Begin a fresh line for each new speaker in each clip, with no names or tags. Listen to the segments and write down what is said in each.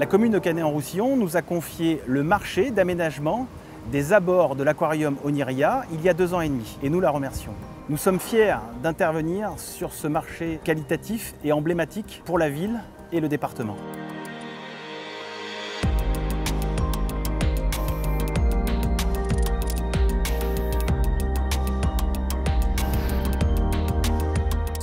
La commune de Canet-en-Roussillon nous a confié le marché d'aménagement des abords de l'aquarium Oniria il y a 2 ans et demi et nous la remercions. Nous sommes fiers d'intervenir sur ce marché qualitatif et emblématique pour la ville et le département.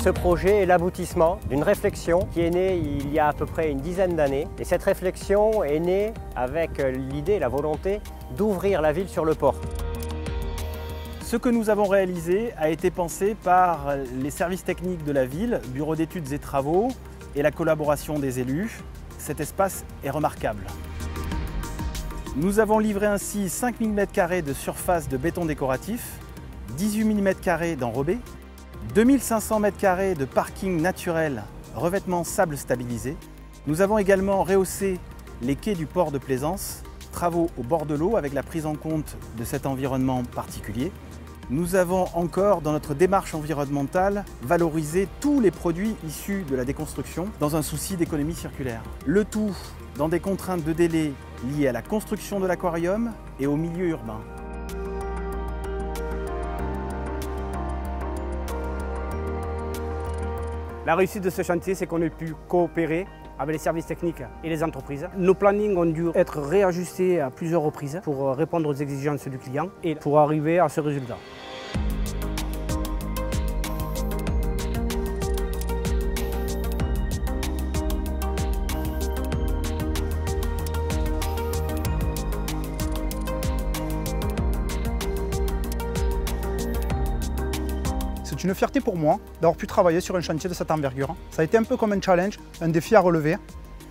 Ce projet est l'aboutissement d'une réflexion qui est née il y a à peu près une dizaine d'années. Et cette réflexion est née avec l'idée, la volonté d'ouvrir la ville sur le port.
Ce que nous avons réalisé a été pensé par les services techniques de la ville, bureau d'études et travaux et la collaboration des élus. Cet espace est remarquable. Nous avons livré ainsi 5000 m² de surface de béton décoratif, 18 000 m² d'enrobé, 2500 m² de parking naturel, revêtement sable stabilisé. Nous avons également rehaussé les quais du port de plaisance, travaux au bord de l'eau avec la prise en compte de cet environnement particulier. Nous avons encore, dans notre démarche environnementale, valorisé tous les produits issus de la déconstruction dans un souci d'économie circulaire. Le tout dans des contraintes de délai liées à la construction de l'aquarium et au milieu urbain.
La réussite de ce chantier, c'est qu'on ait pu coopérer avec les services techniques et les entreprises. Nos plannings ont dû être réajustés à plusieurs reprises pour répondre aux exigences du client et pour arriver à ce résultat.
C'est une fierté pour moi d'avoir pu travailler sur un chantier de cette envergure. Ça a été un peu comme un challenge, un défi à relever,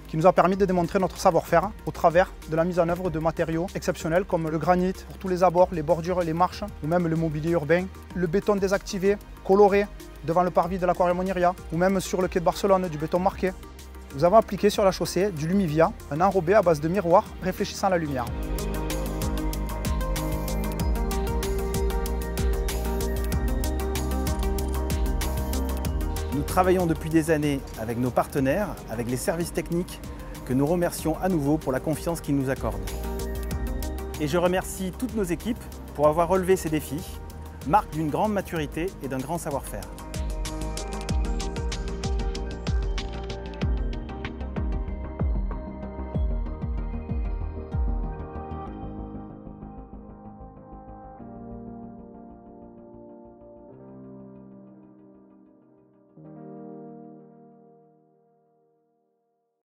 qui nous a permis de démontrer notre savoir-faire au travers de la mise en œuvre de matériaux exceptionnels comme le granit pour tous les abords, les bordures, les marches, ou même le mobilier urbain, le béton désactivé, coloré devant le parvis de l'aquarium Oniria, ou même sur le quai de Barcelone, du béton marqué. Nous avons appliqué sur la chaussée du Lumivia, un enrobé à base de miroirs réfléchissant la lumière.
Nous travaillons depuis des années avec nos partenaires, avec les services techniques, que nous remercions à nouveau pour la confiance qu'ils nous accordent. Et je remercie toutes nos équipes pour avoir relevé ces défis, marque d'une grande maturité et d'un grand savoir-faire.